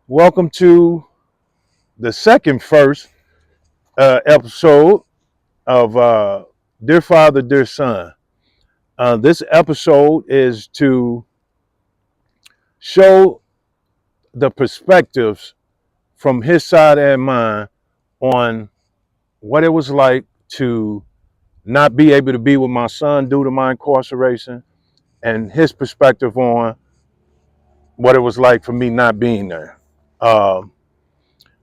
Welcome to the first episode of Dear Father, Dear Son. This episode is to show the perspectives from his side and mine on what it was like to not be able to be with my son due to my incarceration, and his perspective on what it was like for me not being there. Um,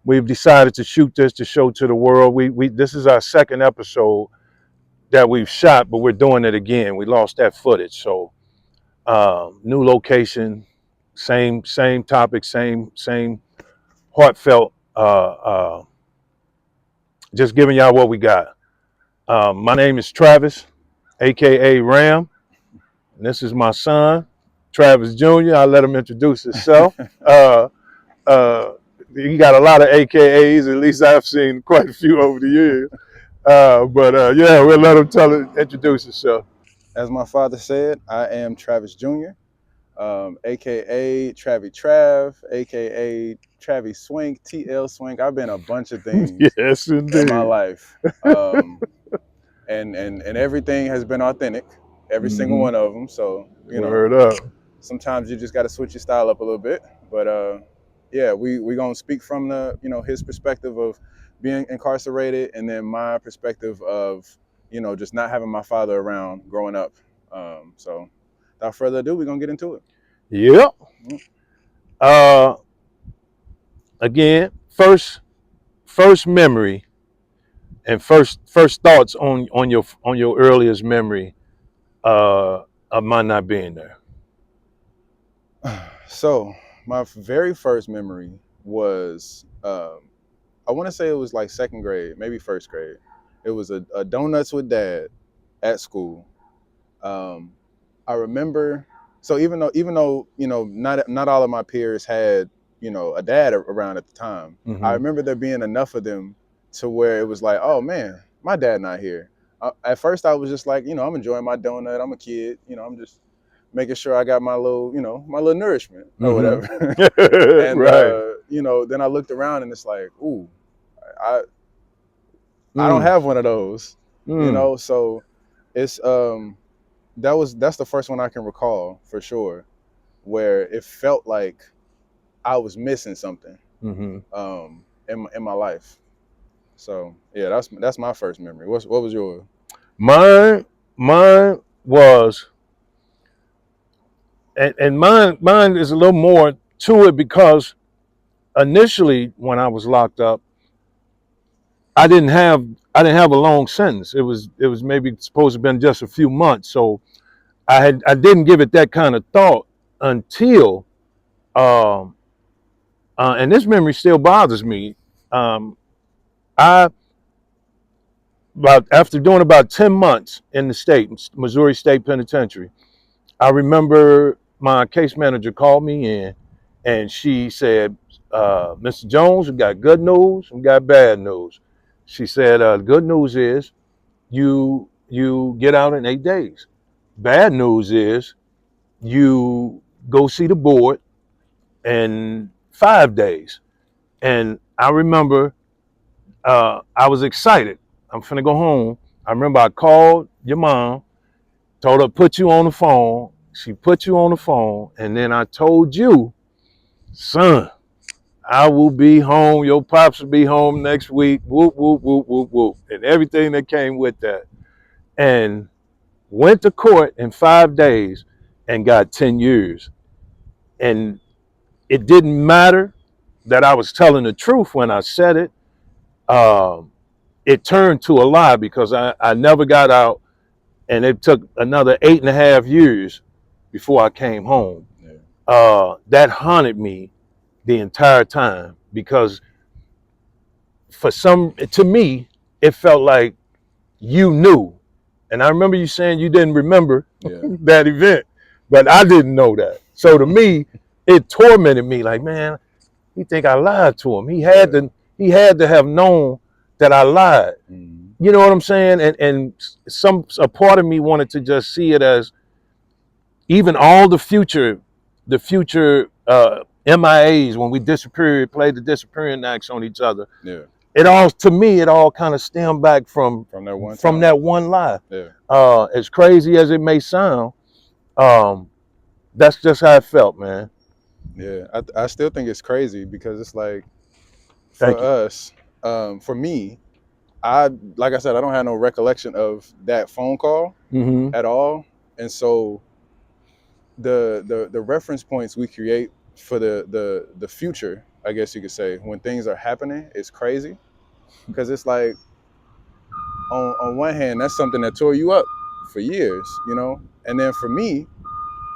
we've decided to shoot this to show to the world. We this is our second episode that we've shot, but we're doing it again. We lost that footage, so new location, same topic, same heartfelt. Just giving y'all what we got. My name is Travis, aka Ram, and this is my son, Travis Jr. I'll let him introduce himself. uh, uh, he got a lot of AKAs. At least I've seen quite a few over the years. But yeah, we'll let him introduce himself. As my father said, I am Travis Jr., aka Travi Trav, aka Travi Swink, TL Swink. I've been a bunch of things Yes, in my indeed. life, and everything has been authentic, every single one of them. So Word up. sometimes you just got to switch your style up a little bit. But yeah, we gonna speak from the his perspective of being incarcerated, and then my perspective of just not having my father around growing up. So without further ado, we're gonna get into it. Yep. Uh, again, first memory and first thoughts on your earliest memory of my not being there. So my very first memory was I want to say it was like second grade, maybe first grade. It was a donuts with dad at school. Um, I remember. So even though not all of my peers had a dad around at the time, I Mm-hmm. remember there being enough of them to where it was like, oh man, my dad not here. At first I was just like, I'm enjoying my donut. I'm a kid. I'm just making sure I got my little nourishment or whatever. Mm-hmm. And Right. then I looked around and it's like, ooh, I I don't Mm. have one of those. Mm. So it's that's the first one I can recall for sure, where it felt like I was missing something Mm-hmm. in my life. So yeah, that's my first memory. What was yours? Mine was, and mine is a little more to it because initially when I was locked up, I didn't have I didn't have a long sentence. It was maybe supposed to have been just a few months. So I didn't give it that kind of thought until um, and this memory still bothers me. Um, I about after doing about 10 months in the Missouri State Penitentiary, I remember my case manager called me in and she said, Mr. Jones, we got good news, we got bad news. She said, the good news is you get out in 8 days. Bad news is you go see the board in 5 days. And I remember I was excited. I'm finna go home. I remember I called your mom, told her put you on the phone. She put you on the phone, and then I told you, son, I will be home. Your pops will be home next week. Whoop whoop whoop whoop whoop, and everything that came with that. And went to court in 5 days and got 10 years. And it didn't matter that I was telling the truth when I said it. Um, it turned to a lie because I never got out, and it took another 8.5 years before I came home. Yeah. That haunted me the entire time because to me, it felt like you knew. And I remember you saying you didn't remember Yeah. that event, but I didn't know that. So to me, it tormented me like, man, he think I lied to him. He had to have known that I lied. Mm-hmm. You know what I'm saying? And a part of me wanted to just see it as even all the future MIAs, when we disappeared, played the disappearing acts on each other. Yeah. It all, to me, it all kind of stemmed back from That one from time. that one lie. Yeah. As crazy as it may sound, that's just how it felt, man. Yeah. I still think it's crazy because it's like for Thank you. us, for me, like I said, I don't have no recollection of that phone call Mm-hmm. at all, and so the reference points we create for the future, I guess you could say, when things are happening, is crazy because it's like on one hand that's something that tore you up for years, you know, and then for me,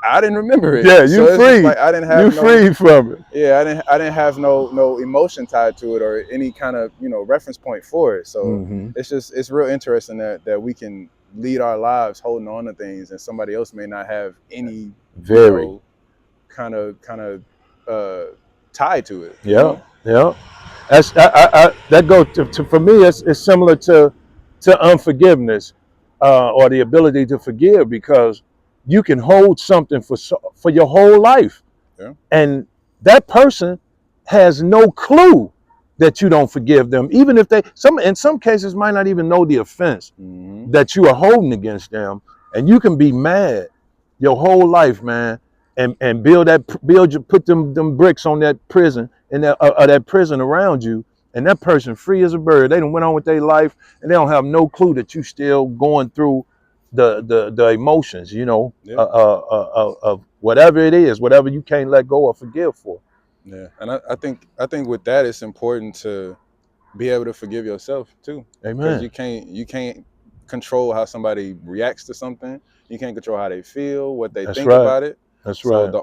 I didn't remember it, Yeah, so you it's just free. like I didn't You have no. free from it. Yeah, I didn't have no emotion tied to it or any kind of reference point for it. So Mm-hmm. it's real interesting that we can lead our lives holding on to things, and somebody else may not have any Very. kind of tie to it. Yeah. Yeah. That's that go to for me. It's similar to unforgiveness, or the ability to forgive, because you can hold something for your whole life, Yeah. and that person has no clue that you don't forgive them, even if they in some cases might not even know the offense Mm-hmm. that you are holding against them, and you can be mad your whole life, man, and put them bricks on that prison and that prison around you, and that person free as a bird. They done went on with their life, and they don't have no clue that you still going through the emotions, Yeah. of whatever it is, whatever you can't let go or forgive for. Yeah. And I think with that it's important to be able to forgive yourself too, because Amen. you can't control how somebody reacts to something. You can't control how they feel, what they That's think right. about it. That's So right. the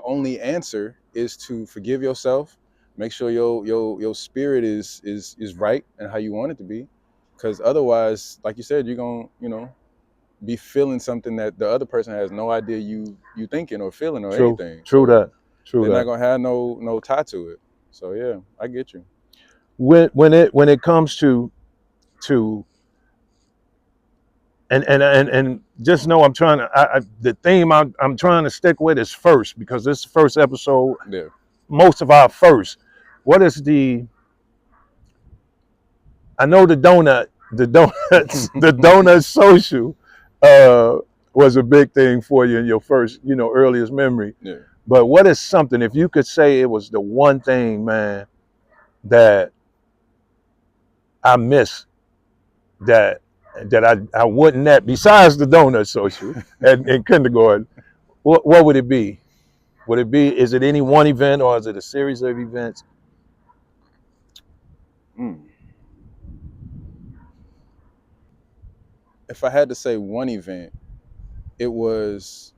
only answer is to forgive yourself. Make sure your spirit is right and how you want it to be, because otherwise, like you said, you're gonna be feeling something that the other person has no idea you thinking or feeling or True. anything. True So that. True they're not that. gonna have no tie to it. So yeah, I get you. When it comes to and just know I'm trying to the theme I'm trying to stick with is first, because this is the first episode, Yeah. most of our first. What is I know the donuts the donut social uh was a big thing for you in your first, earliest memory. Yeah. But what is something, if you could say it was the one thing, man, that I miss, that I wouldn't at, besides the donut social in kindergarten, what would it be? Would it be, is it any one event, or is it a series of events? Mm. If I had to say one event, it was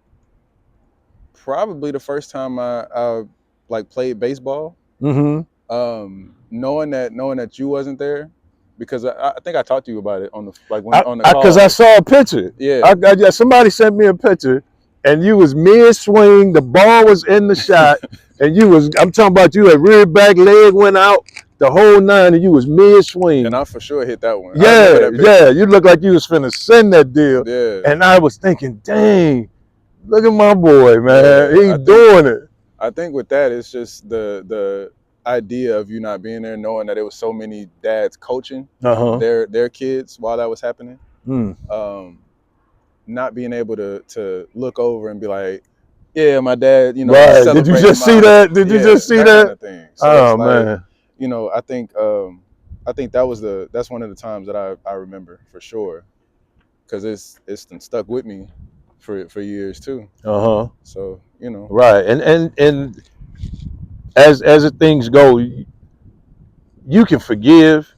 probably the first time I like played baseball. Mm-hmm. Knowing that you wasn't there, because I think I talked to you about it on the like when on the Because I call. saw a picture. Yeah. Yeah, somebody sent me a picture, and you was mid swing, the ball was in the shot, and I'm talking about, you had rear back, leg went out, the whole nine, and you was mid And swing. I for sure hit that one. I remember Yeah, that yeah, picture. you looked like you was finna send that deal, Yeah. and I was thinking, dang, look at my boy, man, Yeah. he doing it. I think with that, it's just the idea of you not being there, knowing that it was so many dads coaching Uh-huh. their kids while that was happening. Mm. Um, not being able to look over and be like, yeah, my dad, he's Right. Did you celebrating just see my, that? Did you yeah, just see that kind that? of thing. So it's Oh like, man. I think that's one of the times that I remember for sure, because it's been stuck with me for years too. Uh-huh. So Right. And as things go, you can forgive.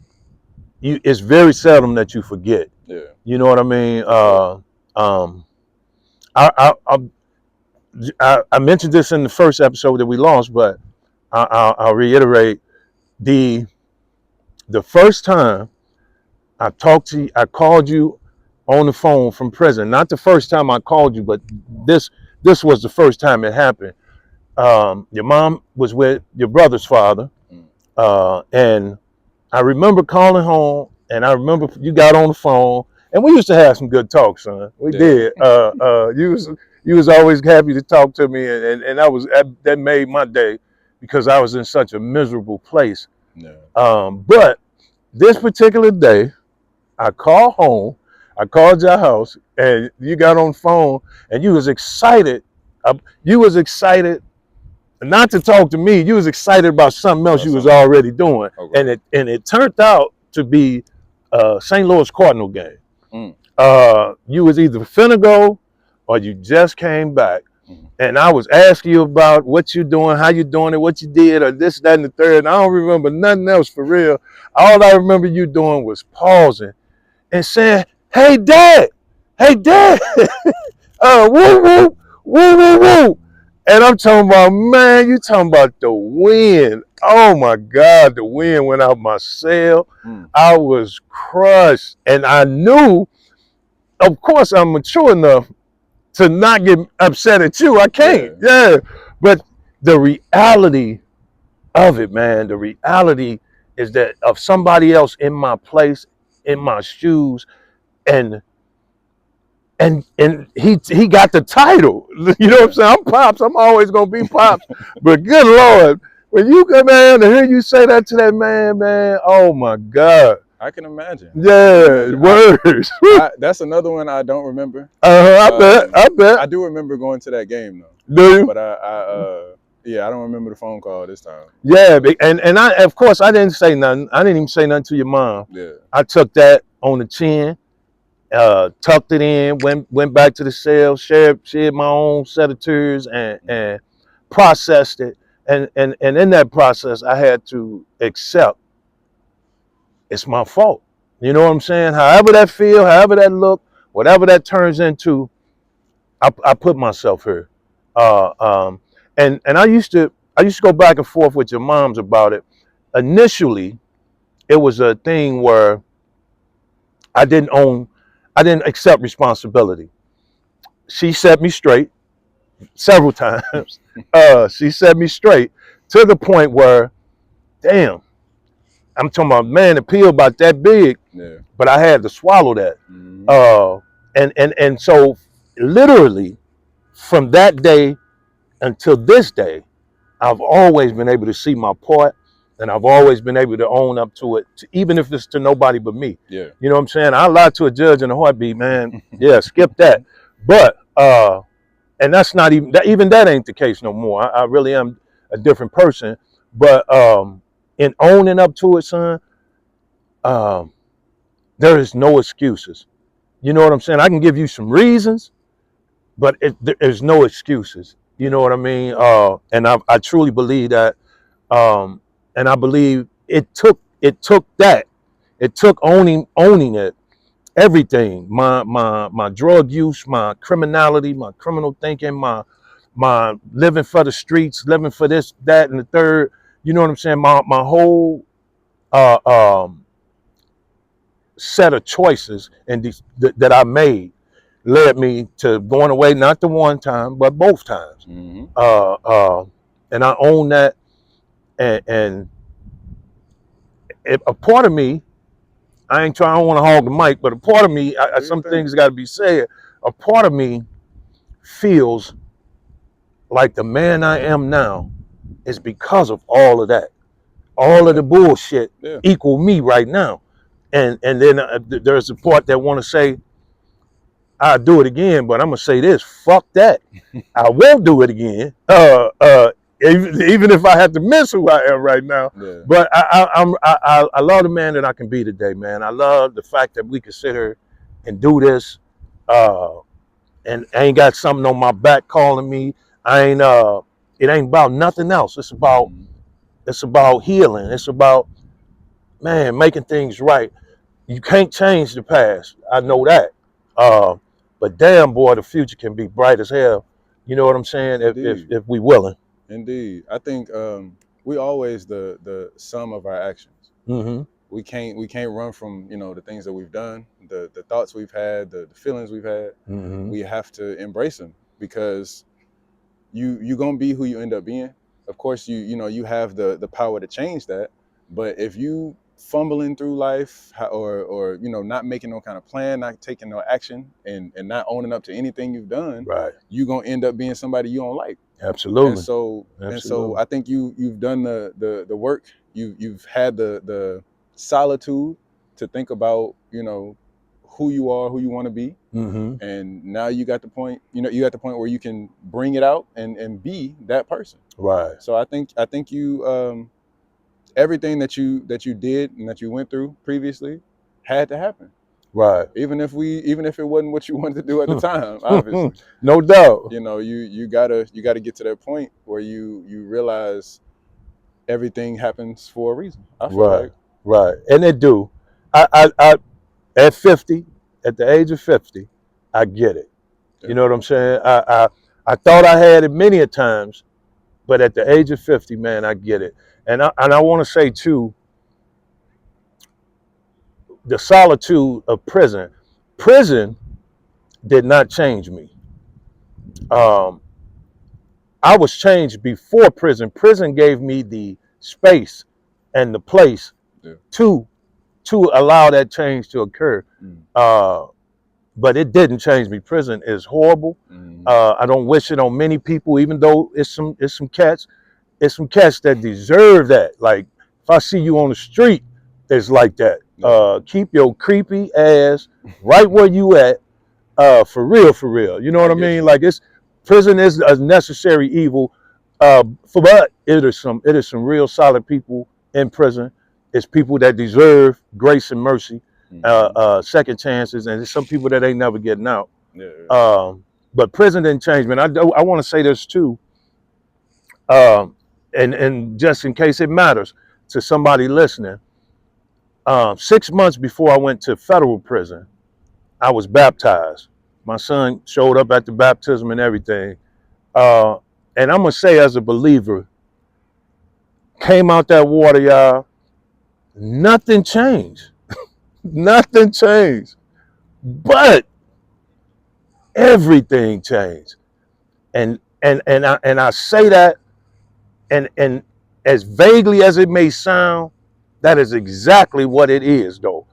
It's very seldom that you forget. yeah, You know what I mean? for sure. Um, I, I mentioned this in the first episode that we launched, but I'll reiterate, the first time I talked to you, I called you on the phone from prison. Not the first time I called you, but this was the first time it happened. Your mom was with your brother's father, Mm. and I remember calling home, and I remember you got on the phone, and we used to have some good talks, son. We Yeah. did. You was always happy to talk to me, and that made my day because I was in such a miserable place. Yeah. But this particular day, I called home, I called your house, and you got on the phone, and you was excited. You was excited not to talk to me. You was excited about something else About you was something. already doing, Okay. and it turned out to be St. Louis Cardinal game. Mm. You was either finna go or you just came back. Mm. And I was asking you about what you doing, how you doing it, what you did, or this, that, and the third. And I don't remember nothing else for real. All I remember you doing was pausing and saying, hey, dad, woo, woo, woo, woo, woo. And I'm talking about, man, you talking about the wind. Oh my God, the wind went out my sail. Mm. I was crushed. And I knew, of course, I'm mature enough to not get upset at you. I can't. Yeah. But the reality of it, man, the reality is that of somebody else in my place, in my shoes, and he got the title. You know what I'm saying? I'm Pops. I'm always gonna be Pops. But good Lord, when you come in and hear you say that to that man, oh my God. I can imagine. Yeah, words. That's another one I don't remember. I bet. I do remember going to that game though. Do you? But yeah, I don't remember the phone call this time. Yeah, and I, of course, I didn't say nothing. I didn't even say nothing to your mom. Yeah. I took that on the chin, tucked it in, went back to the cell, shared my own set of tears, and processed it. And in that process, I had to accept it's my fault. You know what I'm saying? However that feel, however that look, whatever that turns into, I put myself here. Uh, um, and I used to go back and forth with your moms about it. Initially, it was a thing where I didn't own, I didn't accept responsibility. She set me straight several times. She set me straight to the point where, damn, I'm talking about, man, the pill about that big, Yeah. but I had to swallow that. Mm-hmm. And so literally from that day until this day, I've always been able to see my part, and I've always been able to own up to it, even if it's to nobody but me. Yeah. You know what I'm saying? I lie to a judge in a heartbeat, man. Yeah, skip that. But and that's not even that. Even that ain't the case no more. I really am a different person. But in owning up to it, son, um, there is no excuses. You know what I'm saying? I can give you some reasons, but there's no excuses. You know what I mean? And I truly believe that. And I believe it took that. It took owning it, everything. My drug use, my criminality, my criminal thinking, my living for the streets, living for this, that, and the third. You know what I'm saying? My whole uh, um, set of choices that I made led me to going away, not the one time, but both times. Mm-hmm. And I own that, and a part of me, I ain't trying, I don't want to hog the mic, but a part of me, some things got to be said. A part of me feels like the man I am now is because of all of that. All of the bullshit equal me right now. And then there's a part that want to say, I'll do it again, but I'm going to say this, fuck that. I won't do it again. Even if I have to miss who I am right now. Yeah. But I love the man that I can be today, man. I love the fact that we can sit here and do this, and I ain't got something on my back calling me. It ain't about nothing else. It's about healing. It's about, man, making things right. You can't change the past. I know that. But damn, boy, the future can be bright as hell. You know what I'm saying? If we willing. Indeed. I think we always the sum of our actions. Mm-hmm. We can't run from the things that we've done, the thoughts we've had, the feelings we've had. Mm-hmm. We have to embrace them because you gonna be who you end up being. Of course, you have the power to change that, but if you fumbling through life, or not making no kind of plan, not taking no action, and not owning up to anything you've done, Right. you're gonna end up being somebody you don't like. Absolutely. And so I think you've done the work. You've had the solitude to think about, who you are, who you want to be. Mm-hmm. And now you got the point, you at the point where you can bring it out and be that person. Right. So I think you, everything that you did and that you went through previously had to happen. Right. Even if it wasn't what you wanted to do at the time, obviously. No doubt. You gotta get to that point where you realize everything happens for a reason. I feel like. Right. And it do. I at 50, at the age of 50, I get it. Yeah. You know what I'm saying? I thought I had it many a times, but at the age of 50, man, I get it. And I want to say too, the solitude of prison. Prison did not change me. I was changed before prison. Prison gave me the space and the place to allow that change to occur. But it didn't change me. Prison is horrible. I don't wish it on many people, even though it's some cats. It's some cats that deserve that. Like, if I see you on the street, it's like that. Keep your creepy ass right where you at. For real. You know what I mean? Like, prison is a necessary evil. But it is some real solid people in prison. It's people that deserve grace and mercy, second chances, and there's some people that ain't never getting out. But prison didn't change, man. I want to say this too, and just in case it matters to somebody listening. 6 months before I went to federal prison, I was baptized. My son showed up at the baptism and everything. And I'm going to say, as a believer, came out that water, y'all, nothing changed. Nothing changed. But everything changed. And I say that, and as vaguely as it may sound, that is exactly what it is, though.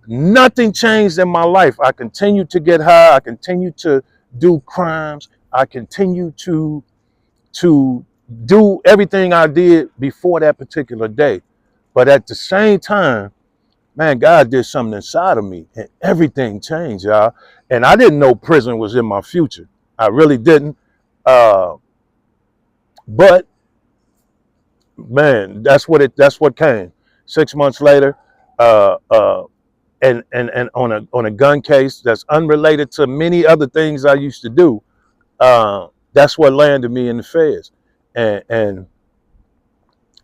Nothing changed in my life. I continue to get high. I continue to do crimes. I continue to do everything I did before that particular day. But at the same time, man, God did something inside of me and everything changed, y'all. And I didn't know prison was in my future. I really didn't. But man, that's what came. 6 months later, and on a gun case that's unrelated to many other things I used to do. That's what landed me in the feds. And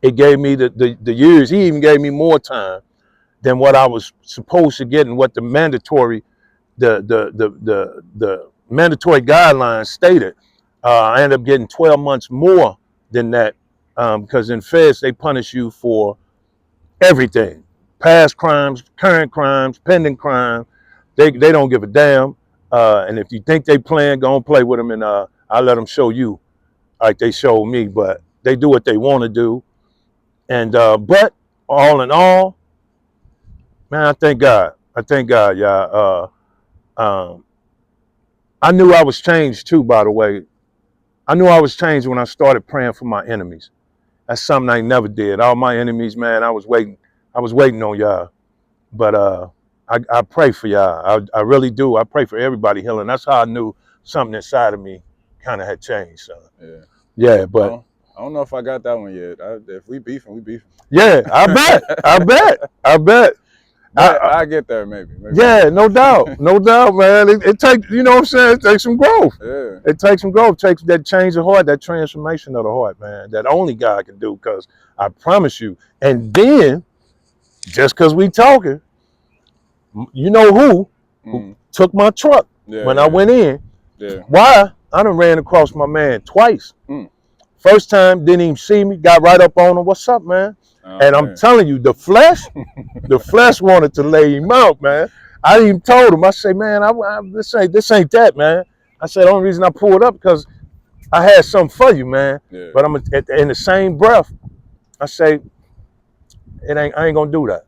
it gave me the years. He even gave me more time than what I was supposed to get and what the mandatory mandatory guidelines stated. I ended up getting 12 months more than that, because in feds they punish you for everything: past crimes, current crimes, pending crimes. They don't give a damn. And if you think they playing, go and play with them, and I'll let them show you like they showed me. But they do what they want to do. And but all in all, man, I thank God. Yeah. I knew I was changed too, by the way. I knew I was changed when I started praying for my enemies. That's something I never did. All my enemies, man, I was waiting on y'all. But I pray for y'all. I really do. I pray for everybody healing. That's how I knew something inside of me kind of had changed. So. Yeah, but I don't know if I got that one yet. If we beefing, we beefing. Yeah, I bet. I get there maybe. Yeah, no doubt, man. It takes, you know what I'm saying? It takes some growth. Yeah. It takes some growth. It takes that change of heart, that transformation of the heart, man. That only God can do. Because I promise you. And then, just because we talking, you know who took my truck when I went in? Yeah. Why? I done ran across my man twice. First time, didn't even see me. Got right up on him. What's up, man? And I'm telling you, the flesh wanted to lay him out, man. I even told him. I say, man, this ain't that, man. I said, the only reason I pulled up because I had something for you, man. Yeah. But in the same breath, I say, I ain't gonna do that.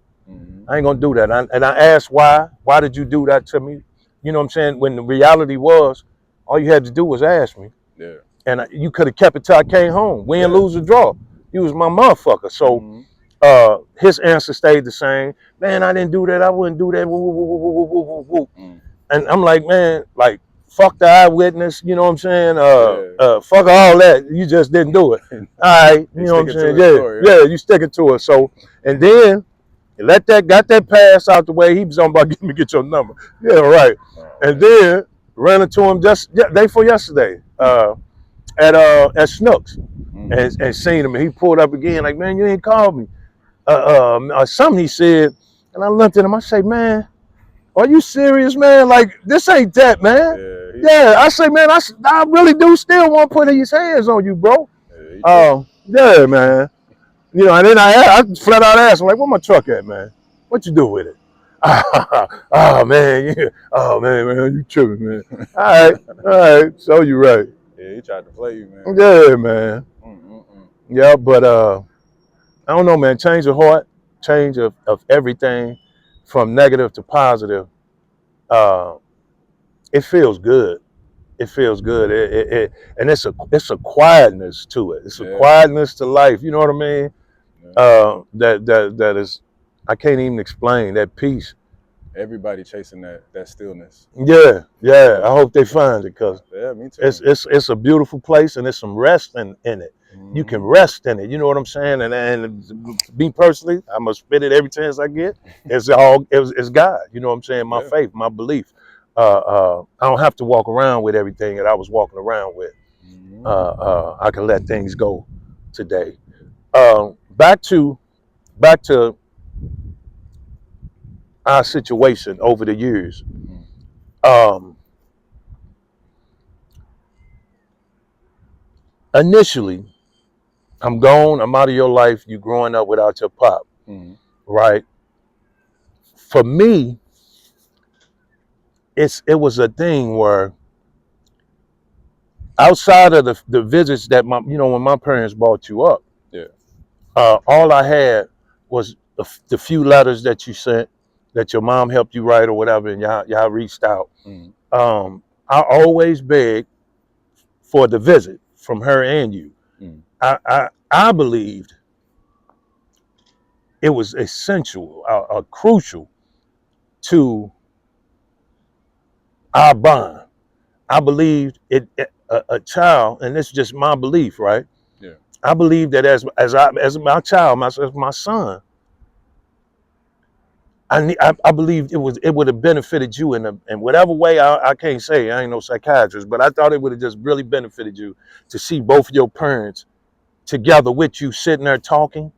I ain't gonna do that. And I asked why. Why did you do that to me? You know what I'm saying? When the reality was, all you had to do was ask me. Yeah. And you could have kept it till I came home. Win, Yeah. lose, or draw. You was my motherfucker. So his answer stayed the same. Man, I didn't do that. I wouldn't do that. Woo, woo, woo, woo, woo, woo, woo. And I'm like, man, like, fuck the eyewitness. You know what I'm saying? Fuck all that. You just didn't do it. All right. You know what I'm saying? Yeah. Story, yeah. You sticking to it. So, and then got that pass out the way. He was on about get your number. Yeah, right. And then ran into him just day before yesterday at Snooks and seen him. And he pulled up again like, man, you ain't called me. Something he said, and I looked at him. I say, man, are you serious, man? Like, this ain't that, man. Yeah, I say, man, I really do still want to put his hands on you, bro. Yeah, man. You know, and then I flat out asked him, like, where my truck at, man? What you do with it? Oh, man, yeah. Oh, man, you tripping, man. All right, so you right. Yeah, he tried to play you, man. Yeah, man. Yeah, but I don't know, man. Change of heart, change of everything from negative to positive. It feels good. It feels good. And it's a quietness to it. It's a quietness to life. You know what I mean? That is, I can't even explain that peace. Everybody chasing that stillness. Yeah. I hope they find it because me too. It's a beautiful place and there's some rest in it. You can rest in it. You know what I'm saying? And me personally, I'm gonna spit it every chance I get. It's God. You know what I'm saying? My faith, my belief. I don't have to walk around with everything that I was walking around with. I can let things go today. Back to our situation over the years. Initially, I'm gone. I'm out of your life. You growing up without your pop, right? For me, it was a thing where outside of the visits that when my parents brought you up, all I had was the few letters that you sent, that your mom helped you write or whatever, and y'all reached out. I always begged for the visit from her and you. I believed it was essential, crucial to our bond. I believed a child, and this is just my belief, right? Yeah. I believe that as my child, as my son, I believed it would have benefited you in whatever way. I can't say, I ain't no psychiatrist, but I thought it would have just really benefited you to see both of your parents together with you sitting there talking.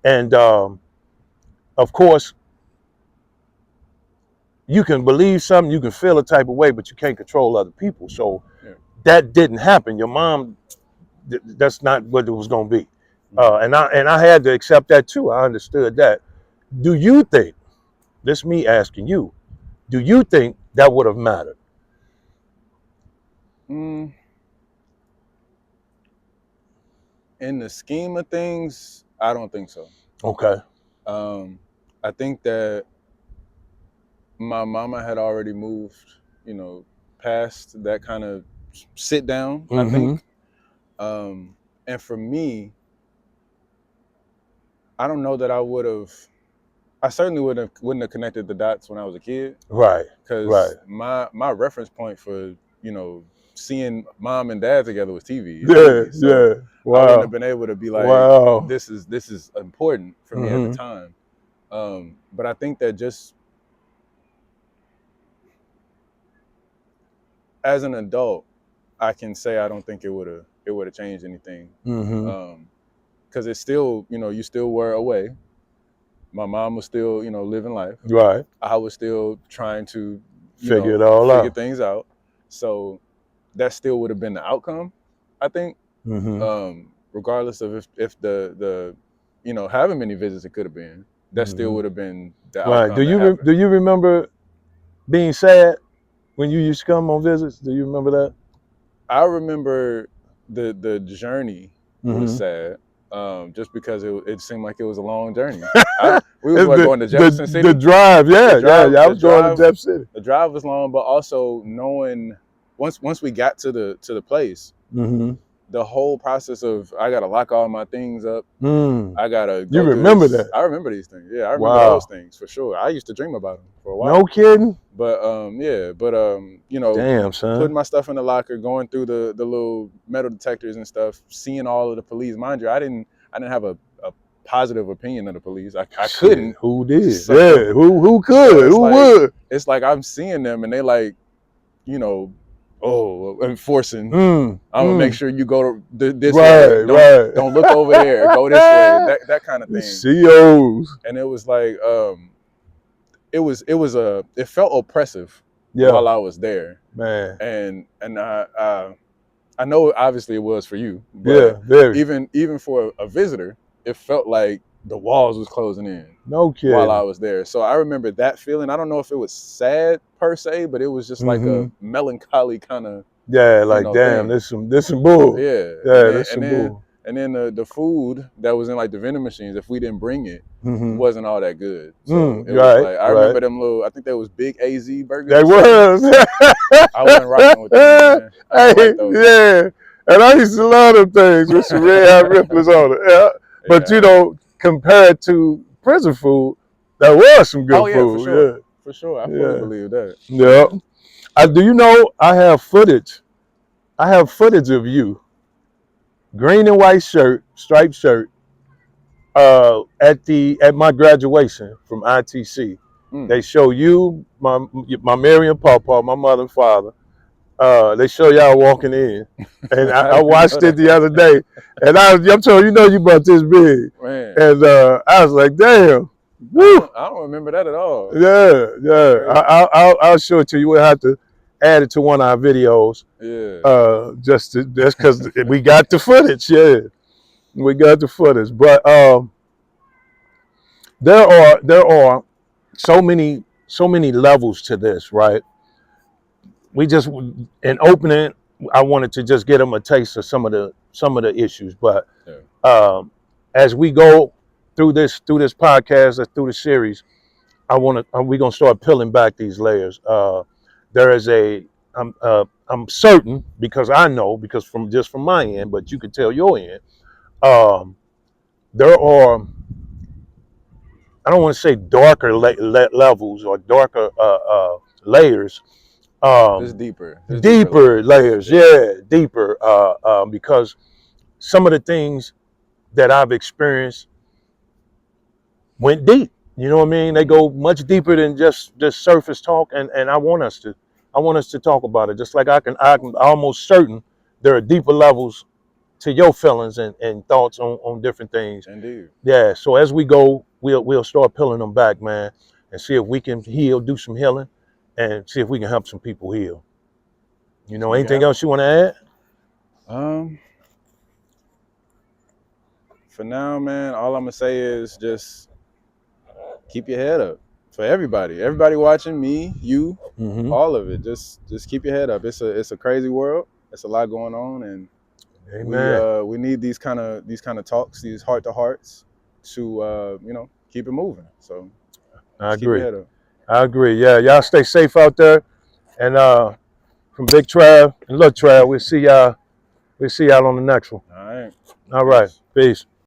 And of course, you can believe something, you can feel a type of way, but you can't control other people. So that didn't happen. Your mom, that's not what it was going to be. And I had to accept that too. I understood that. Do you think, this me asking you, do you think that would have mattered? In the scheme of things, I don't think so. Okay. I think that my mama had already moved, past that kind of sit down, I think. And for me, I don't know that I certainly wouldn't have connected the dots when I was a kid. Right. Because my reference point for, seeing mom and dad together was TV. Yeah. Wow. I wouldn't have been able to be like, this is important for me at the time. But I think that just as an adult, I can say I don't think it would have changed anything. Because it's still, you still were away. My mom was still, living life. Right. I was still trying to figure things out. So that still would have been the outcome, I think. Regardless of if the however many visits it could have been, that still would have been the outcome. Right. Do you remember being sad when you used to come on visits? Do you remember that? I remember the journey was sad. just because it seemed like it was a long journey. We was going to Jefferson City. The drive, yeah. I was going to Jeff City. The drive was long, but also knowing once we got to the place, the whole process of I gotta lock all my things up. I gotta go. You remember that? I remember these things. Yeah, I remember those things for sure. I used to dream about them for a while. No kidding. But you know, damn, son. Putting my stuff in the locker, going through the little metal detectors and stuff, seeing all of the police. Mind you, I didn't have a positive opinion of the police. I couldn't. Who did? So, yeah, who could? Who would? It's like I'm seeing them and they like, you know, enforcing. I'm gonna make sure you go this way. Don't look over there. Go this way. That kind of thing. COs. And it was like, it felt oppressive while I was there, man. And I know obviously it was for you, but even for a visitor, it felt like the walls was closing in. No kidding. While I was there. So I remember that feeling. I don't know if it was sad per se, but it was just like a melancholy kind of. Yeah, like damn, this some bull. Yeah. This some bull. And then the food that was in like the vending machines, if we didn't bring it, wasn't all that good. So it was like, I remember them little, I think that was big AZ burgers. They was. I wasn't rocking with them, man. Yeah. And I used to love them things with some red hot ripples on it. Yeah. But you know, compared to prison food, that was some good food. For sure. Yeah. For sure. I fully believe that. Yeah. Do you know I have footage? I have footage of you, green and white shirt, striped shirt, at my graduation from ITC. They show you, my Mary and Papa, my mother and father. They show y'all walking in, and I watched it the other day, and I'm telling you, you about this big, man. And I was like, damn, woo. I don't remember that at all. Yeah. I'll show it to you. We'll have to add it to one of our videos. Yeah. Just because we got the footage. Yeah, we got the footage. But there are so many levels to this, right? We just in opening, I wanted to just get them a taste of some of the issues, but as we go through this podcast, through the series, we're gonna start peeling back these layers. There is I'm certain, because I know, because from my end, but you can tell your end. There are, I don't want to say darker levels or darker layers. Just deeper layers, deeper, because some of the things that I've experienced went deep. You know what I mean? They go much deeper than just surface talk, and I want us to talk about it. Just like I'm almost certain there are deeper levels to your feelings and thoughts on different things. Indeed. Yeah. So as we go, we'll start peeling them back, man, and see if we can do some healing, and see if we can help some people heal. You know, anything else you want to add? For now, man, all I'm gonna say is just keep your head up. For everybody watching, me, you, all of it. Just keep your head up. It's a crazy world. It's a lot going on, and we need these kind of talks, these heart to hearts, to keep it moving. So I agree. Keep your head up. I agree. Yeah, y'all stay safe out there, and from Big Trav and Little Trav, we'll see y'all on the next one. All right. All right. Peace.